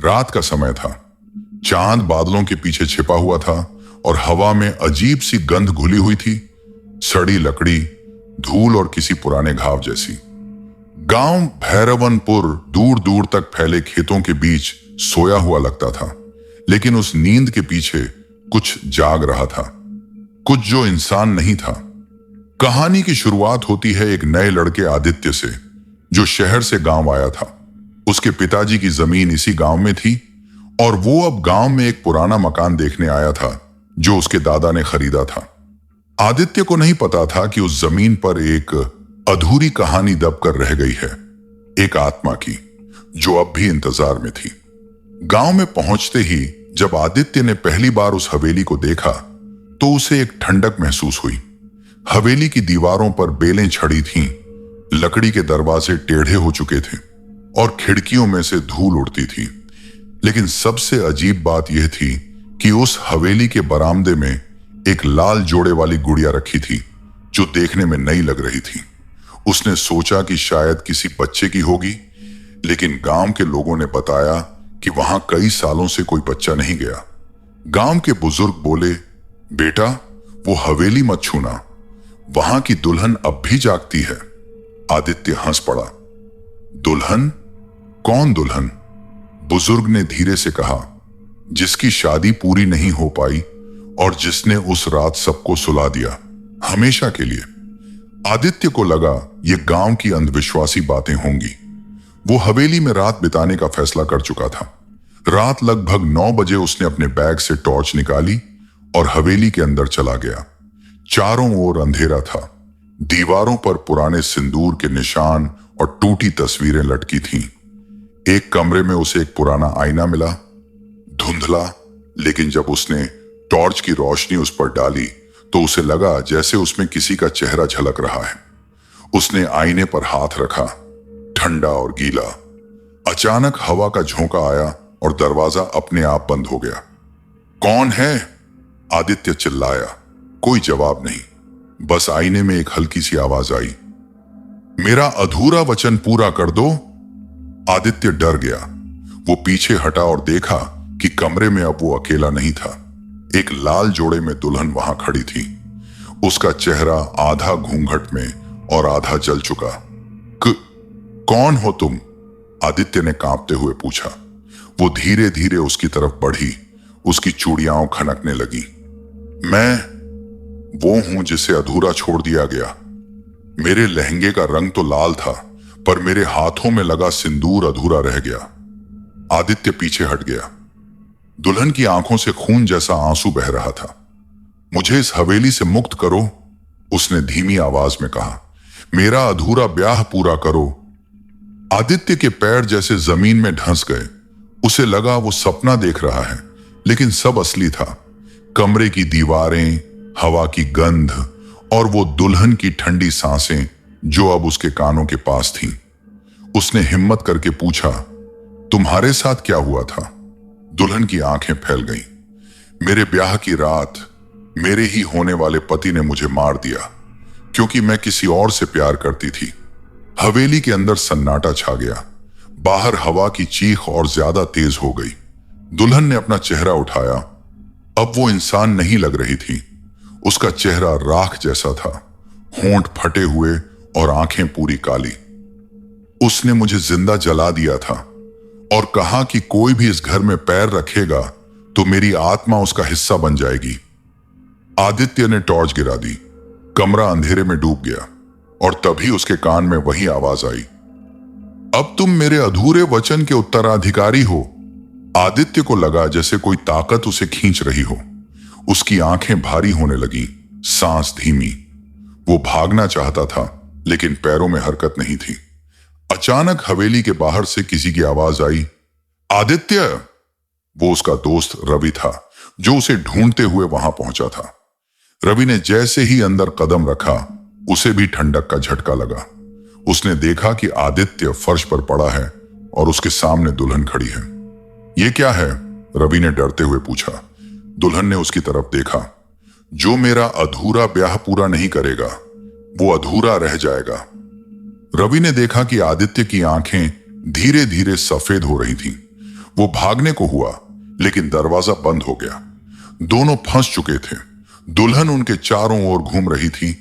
रात का समय था। चांद बादलों के पीछे छिपा हुआ था और हवा में अजीब सी गंध घुली हुई थी, सड़ी लकड़ी, धूल और किसी पुराने घाव जैसी। गांव भैरवनपुर दूर दूर तक फैले खेतों के बीच सोया हुआ लगता था, लेकिन उस नींद के पीछे कुछ जाग रहा था, कुछ जो इंसान नहीं था। कहानी की शुरुआत होती है एक नए लड़के आदित्य से, जो शहर से गांव आया था। उसके पिताजी की जमीन इसी गांव में थी और वो अब गांव में एक पुराना मकान देखने आया था जो उसके दादा ने खरीदा था। आदित्य को नहीं पता था कि उस जमीन पर एक अधूरी कहानी दबकर रह गई है, एक आत्मा की, जो अब भी इंतजार में थी। गांव में पहुंचते ही जब आदित्य ने पहली बार उस हवेली को देखा तो उसे एक ठंडक महसूस हुई। हवेली की दीवारों पर बेलें छड़ी थीं, लकड़ी के दरवाजे टेढ़े हो चुके थे और खिड़कियों में से धूल उड़ती थी। लेकिन सबसे अजीब बात यह थी कि उस हवेली के बरामदे में एक लाल जोड़े वाली गुड़िया रखी थी, जो देखने में नई लग रही थी। उसने सोचा कि शायद किसी बच्चे की होगी, लेकिन गांव के लोगों ने बताया कि वहां कई सालों से कोई बच्चा नहीं गया। गांव के बुजुर्ग बोले, बेटा, वो हवेली मत छूना, वहां की दुल्हन अब भी जागती है। आदित्य हंस पड़ा। दुल्हन? कौन दुल्हन? बुजुर्ग ने धीरे से कहा, जिसकी शादी पूरी नहीं हो पाई और जिसने उस रात सबको सुला दिया, हमेशा के लिए। आदित्य को लगा ये गांव की अंधविश्वासी बातें होंगी। वो हवेली में रात बिताने का फैसला कर चुका था। रात लगभग 9 बजे उसने अपने बैग से टॉर्च निकाली और हवेली के अंदर चला गया। चारों ओर अंधेरा था। दीवारों पर पुराने सिंदूर के निशान और टूटी तस्वीरें लटकी थीं। एक कमरे में उसे एक पुराना आईना मिला, धुंधला, लेकिन जब उसने टॉर्च की रोशनी उस पर डाली तो उसे लगा जैसे उसमें किसी का चेहरा झलक रहा है। उसने आईने पर हाथ रखा, ठंडा और गीला। अचानक हवा का झोंका आया और दरवाजा अपने आप बंद हो गया। कौन है? आदित्य चिल्लाया। कोई जवाब नहीं, बस आईने में एक हल्की सी आवाज आई, मेरा अधूरा वचन पूरा कर दो। आदित्य डर गया। वो पीछे हटा और देखा कि कमरे में अब वो अकेला नहीं था। एक लाल जोड़े में दुल्हन वहां खड़ी थी। उसका चेहरा आधा घूंघट में और आधा जल चुका। कौन हो तुम? आदित्य ने कांपते हुए पूछा। वो धीरे धीरे उसकी तरफ बढ़ी। उसकी चूड़ियां खनकने लगी। मैं वो हूं जिसे अधूरा छोड़ दिया गया। मेरे लहंगे का रंग तो लाल था, पर मेरे हाथों में लगा सिंदूर अधूरा रह गया। आदित्य पीछे हट गया। दुल्हन की आंखों से खून जैसा आंसू बह रहा था। मुझे इस हवेली से मुक्त करो, उसने धीमी आवाज में कहा। मेरा अधूरा ब्याह पूरा करो। आदित्य के पैर जैसे जमीन में धंस गए। उसे लगा वो सपना देख रहा है, लेकिन सब असली था। कमरे की दीवारें, हवा की गंध और वो दुल्हन की ठंडी सांसें जो अब उसके कानों के पास थीं। उसने हिम्मत करके पूछा, तुम्हारे साथ क्या हुआ था? दुल्हन की आंखें फैल गईं। मेरे ब्याह की रात मेरे ही होने वाले पति ने मुझे मार दिया, क्योंकि मैं किसी और से प्यार करती थी। हवेली के अंदर सन्नाटा छा गया। बाहर हवा की चीख और ज्यादा तेज हो गई। दुल्हन ने अपना चेहरा उठाया। अब वो इंसान नहीं लग रही थी। उसका चेहरा राख जैसा था, होंठ फटे हुए और आंखें पूरी काली। उसने मुझे जिंदा जला दिया था और कहा कि कोई भी इस घर में पैर रखेगा तो मेरी आत्मा उसका हिस्सा बन जाएगी। आदित्य ने टॉर्च गिरा दी। कमरा अंधेरे में डूब गया और तभी उसके कान में वही आवाज आई, अब तुम मेरे अधूरे वचन के उत्तराधिकारी हो। आदित्य को लगा जैसे कोई ताकत उसे खींच रही हो। उसकी आंखें भारी होने लगी, सांस धीमी। वो भागना चाहता था, लेकिन पैरों में हरकत नहीं थी। अचानक हवेली के बाहर से किसी की आवाज आई, आदित्य! वो उसका दोस्त रवि था, जो उसे ढूंढते हुए वहां पहुंचा था। रवि ने जैसे ही अंदर कदम रखा, उसे भी ठंडक का झटका लगा। उसने देखा कि आदित्य फर्श पर पड़ा है और उसके सामने दुल्हन खड़ी है। ये क्या है? रवि ने डरते हुए पूछा। दुल्हन ने उसकी तरफ देखा। जो मेरा अधूरा ब्याह पूरा नहीं करेगा, वो अधूरा रह जाएगा। रवि ने देखा कि आदित्य की आंखें धीरे धीरे सफेद हो रही थीं। वो भागने को हुआ, लेकिन दरवाजा बंद हो गया। दोनों फंस चुके थे। दुल्हन उनके चारों ओर घूम रही थी।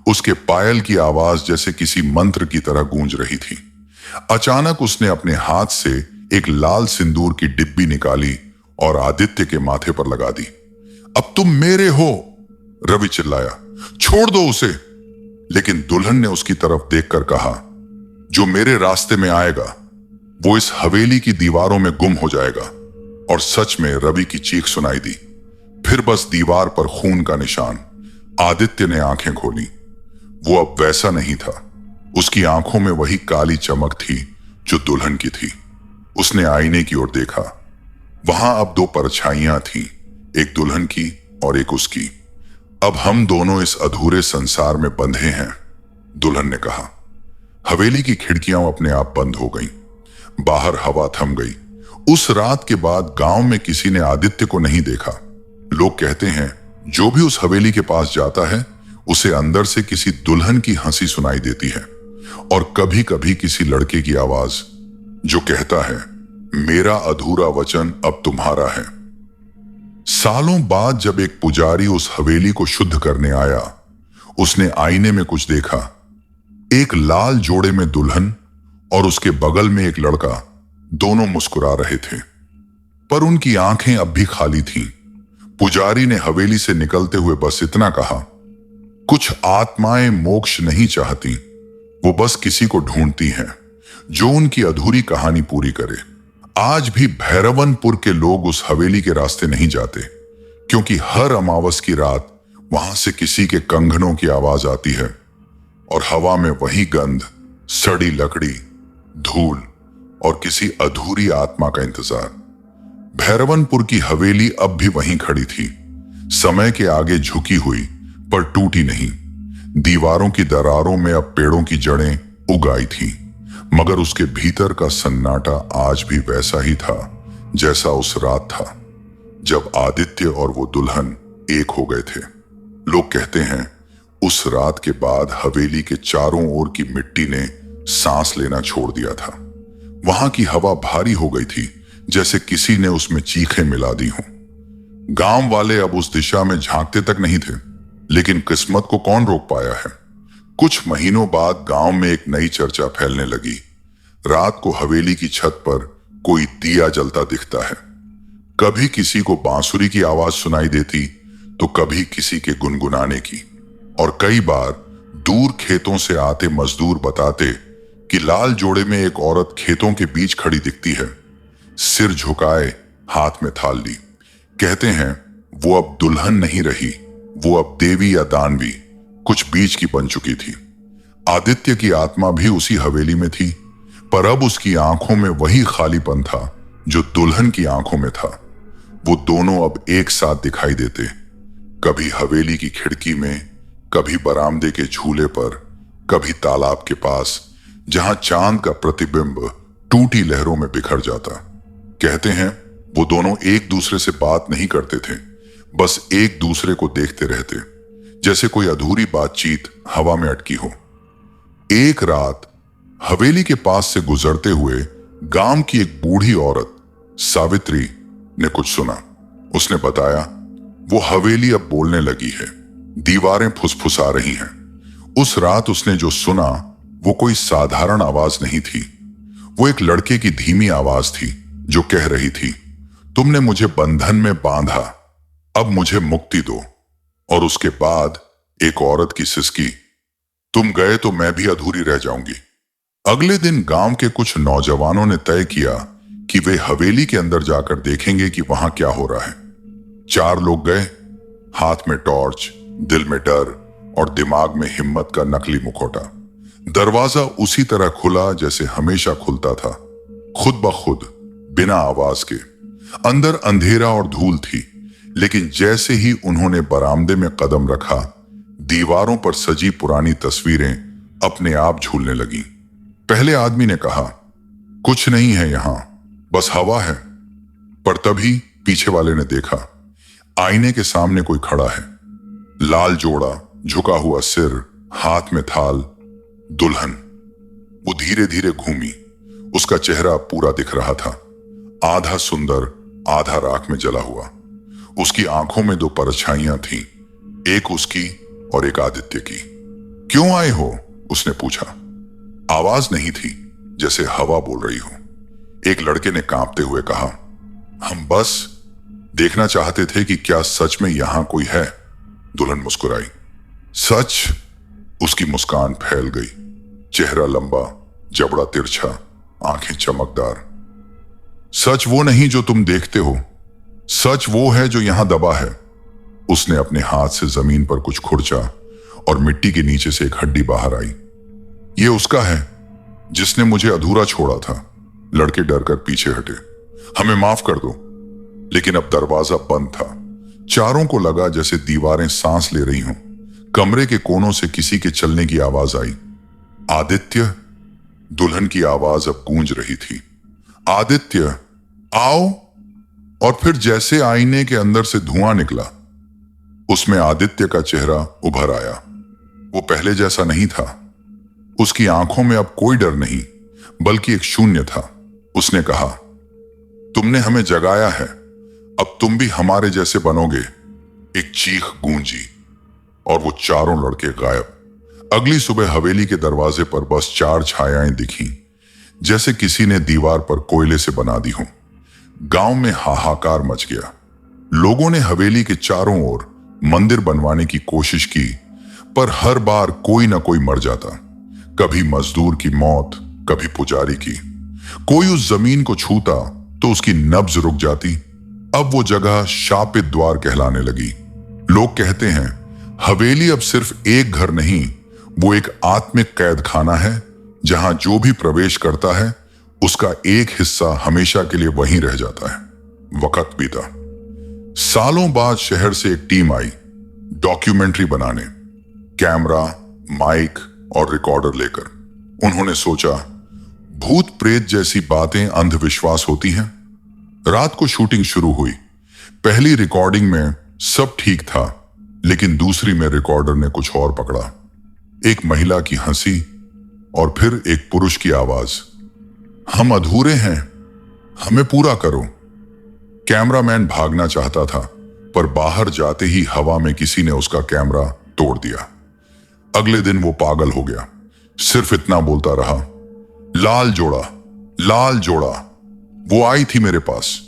उसके पायल की आवाज जैसे किसी मंत्र की तरह गूंज रही थी। अचानक उसने अपने हाथ से एक लाल सिंदूर की डिब्बी निकाली और आदित्य के माथे पर लगा दी। अब तुम मेरे हो, रवि चिल्लाया। छोड़ दो उसे। लेकिन दुल्हन ने उसकी तरफ देखकर कहा, जो मेरे रास्ते में आएगा वो इस हवेली की दीवारों में गुम हो जाएगा। और सच में रवि की चीख सुनाई दी। फिर बस दीवार पर खून का निशान। आदित्य ने आंखें खोली। वो अब वैसा नहीं था। उसकी आंखों में वही काली चमक थी जो दुल्हन की थी। उसने आईने की ओर देखा। वहां अब दो परछाइयां थीं, एक दुल्हन की और एक उसकी। अब हम दोनों इस अधूरे संसार में बंधे हैं, दुल्हन ने कहा। हवेली की खिड़कियां अपने आप बंद हो गईं। बाहर हवा थम गई। उस रात के बाद गांव में किसी ने आदित्य को नहीं देखा। लोग कहते हैं जो भी उस हवेली के पास जाता है उसे अंदर से किसी दुल्हन की हंसी सुनाई देती है और कभी कभी किसी लड़के की आवाज जो कहता है, मेरा अधूरा वचन अब तुम्हारा है। सालों बाद जब एक पुजारी उस हवेली को शुद्ध करने आया, उसने आईने में कुछ देखा। एक लाल जोड़े में दुल्हन और उसके बगल में एक लड़का, दोनों मुस्कुरा रहे थे, पर उनकी आंखें अब भी खाली थीं। पुजारी ने हवेली से निकलते हुए बस इतना कहा, कुछ आत्माएं मोक्ष नहीं चाहती, वो बस किसी को ढूंढती हैं जो उनकी अधूरी कहानी पूरी करे। आज भी भैरवनपुर के लोग उस हवेली के रास्ते नहीं जाते, क्योंकि हर अमावस की रात वहां से किसी के कंगनों की आवाज आती है और हवा में वही गंध, सड़ी लकड़ी, धूल और किसी अधूरी आत्मा का इंतजार। भैरवनपुर की हवेली अब भी वहीं खड़ी थी, समय के आगे झुकी हुई पर टूटी नहीं। दीवारों की दरारों में अब पेड़ों की जड़ें उग आई थी, मगर उसके भीतर का सन्नाटा आज भी वैसा ही था जैसा उस रात था जब आदित्य और वो दुल्हन एक हो गए थे। लोग कहते हैं उस रात के बाद हवेली के चारों ओर की मिट्टी ने सांस लेना छोड़ दिया था। वहां की हवा भारी हो गई थी, जैसे किसी ने उसमें चीखें मिला दी हों। गांव वाले अब उस दिशा में झांकते तक नहीं थे, लेकिन किस्मत को कौन रोक पाया है। कुछ महीनों बाद गांव में एक नई चर्चा फैलने लगी। रात को हवेली की छत पर कोई दिया जलता दिखता है। कभी किसी को बांसुरी की आवाज सुनाई देती तो कभी किसी के गुनगुनाने की, और कई बार दूर खेतों से आते मजदूर बताते कि लाल जोड़े में एक औरत खेतों के बीच खड़ी दिखती है, सिर झुकाए, हाथ में थाल ली। कहते हैं वो अब दुल्हन नहीं रही, वो अब देवी या दानवी, कुछ बीच की बन चुकी थी। आदित्य की आत्मा भी उसी हवेली में थी, पर अब उसकी आंखों में वही खालीपन था जो दुल्हन की आंखों में था। वो दोनों अब एक साथ दिखाई देते, कभी हवेली की खिड़की में, कभी बरामदे के झूले पर, कभी तालाब के पास, जहां चांद का प्रतिबिंब टूटी लहरों में बिखर जाता। कहते हैं वो दोनों एक दूसरे से बात नहीं करते थे, बस एक दूसरे को देखते रहते, जैसे कोई अधूरी बातचीत हवा में अटकी हो। एक रात हवेली के पास से गुजरते हुए गांव की एक बूढ़ी औरत सावित्री ने कुछ सुना। उसने बताया वो हवेली अब बोलने लगी है, दीवारें फुसफुसा रही हैं। उस रात उसने जो सुना वो कोई साधारण आवाज नहीं थी, वो एक लड़के की धीमी आवाज थी जो कह रही थी, तुमने मुझे बंधन में बांधा, अब मुझे मुक्ति दो। और उसके बाद एक औरत की सिसकी, तुम गए तो मैं भी अधूरी रह जाऊंगी। अगले दिन गांव के कुछ नौजवानों ने तय किया कि वे हवेली के अंदर जाकर देखेंगे कि वहां क्या हो रहा है। 4 लोग गए, हाथ में टॉर्च, दिल में डर और दिमाग में हिम्मत का नकली मुखौटा। दरवाजा उसी तरह खुला जैसे हमेशा खुलता था, खुद ब खुद, बिना आवाज के। अंदर अंधेरा और धूल थी, लेकिन जैसे ही उन्होंने बरामदे में कदम रखा, दीवारों पर सजी पुरानी तस्वीरें अपने आप झूलने लगीं। पहले आदमी ने कहा, कुछ नहीं है यहां, बस हवा है। पर तभी पीछे वाले ने देखा, आईने के सामने कोई खड़ा है, लाल जोड़ा, झुका हुआ सिर, हाथ में थाल, दुल्हन। वो धीरे धीरे घूमी, उसका चेहरा पूरा दिख रहा था। आधा सुंदर आधा राख में जला हुआ। उसकी आंखों में दो परछाइयां थीं, एक उसकी और एक आदित्य की। क्यों आए हो? उसने पूछा। आवाज नहीं थी, जैसे हवा बोल रही हो। एक लड़के ने कांपते हुए कहा, हम बस देखना चाहते थे कि क्या सच में यहां कोई है। दुल्हन मुस्कुराई। सच? उसकी मुस्कान फैल गई। चेहरा लंबा, जबड़ा तिरछा, आंखें चमकदार। सच वो नहीं जो तुम देखते हो, सच वो है जो यहां दबा है। उसने अपने हाथ से जमीन पर कुछ खुरचा और मिट्टी के नीचे से एक हड्डी बाहर आई। ये उसका है जिसने मुझे अधूरा छोड़ा था। लड़के डर कर पीछे हटे। हमें माफ कर दो। लेकिन अब दरवाजा बंद था। चारों को लगा जैसे दीवारें सांस ले रही हों। कमरे के कोनों से किसी के चलने की आवाज आई। आदित्य? दुल्हन की आवाज अब गूंज रही थी। आदित्य, आओ। और फिर जैसे आईने के अंदर से धुआं निकला, उसमें आदित्य का चेहरा उभर आया। वो पहले जैसा नहीं था। उसकी आंखों में अब कोई डर नहीं, बल्कि एक शून्य था। उसने कहा, तुमने हमें जगाया है, अब तुम भी हमारे जैसे बनोगे। एक चीख गूंजी और वो चारों लड़के गायब। अगली सुबह हवेली के दरवाजे पर बस चार छायाएं दिखीं, जैसे किसी ने दीवार पर कोयले से बना दी हो। गांव में हाहाकार मच गया। लोगों ने हवेली के चारों ओर मंदिर बनवाने की कोशिश की, पर हर बार कोई ना कोई मर जाता। कभी मजदूर की मौत, कभी पुजारी की। कोई उस जमीन को छूता तो उसकी नब्ज रुक जाती। अब वो जगह शापित द्वार कहलाने लगी। लोग कहते हैं हवेली अब सिर्फ एक घर नहीं, वो एक आत्मिक कैद खाना है, जहां जो भी प्रवेश करता है उसका एक हिस्सा हमेशा के लिए वहीं रह जाता है। वक्त बीता। सालों बाद शहर से एक टीम आई डॉक्यूमेंट्री बनाने, कैमरा, माइक और रिकॉर्डर लेकर। उन्होंने सोचा, भूत प्रेत जैसी बातें अंधविश्वास होती हैं। रात को शूटिंग शुरू हुई। पहली रिकॉर्डिंग में सब ठीक था, लेकिन दूसरी में रिकॉर्डर ने कुछ और पकड़ा। एक महिला की हंसी और फिर एक पुरुष की आवाज, हम अधूरे हैं, हमें पूरा करो। कैमरामैन भागना चाहता था, पर बाहर जाते ही हवा में किसी ने उसका कैमरा तोड़ दिया। अगले दिन वो पागल हो गया। सिर्फ इतना बोलता रहा, लाल जोड़ा, लाल जोड़ा। वो आई थी मेरे पास।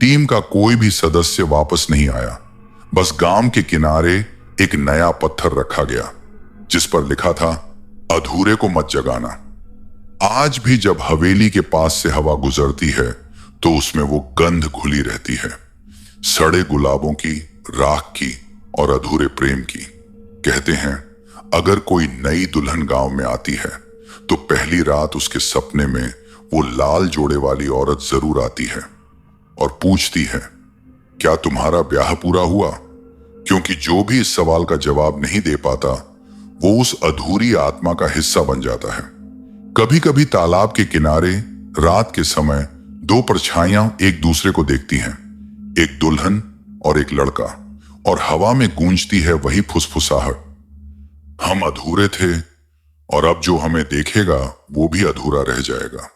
टीम का कोई भी सदस्य वापस नहीं आया। बस गांव के किनारे एक नया पत्थर रखा गया, जिस पर लिखा था, अधूरे को मत जगाना। आज भी जब हवेली के पास से हवा गुजरती है तो उसमें वो गंध घुली रहती है, सड़े गुलाबों की, राख की और अधूरे प्रेम की। कहते हैं अगर कोई नई दुल्हन गांव में आती है तो पहली रात उसके सपने में वो लाल जोड़े वाली औरत जरूर आती है और पूछती है, क्या तुम्हारा ब्याह पूरा हुआ? क्योंकि जो भी इस सवाल का जवाब नहीं दे पाता, वो उस अधूरी आत्मा का हिस्सा बन जाता है। कभी कभी तालाब के किनारे रात के समय दो परछाइयां एक दूसरे को देखती हैं, एक दुल्हन और एक लड़का, और हवा में गूंजती है वही फुसफुसाहट, हम अधूरे थे और अब जो हमें देखेगा वो भी अधूरा रह जाएगा।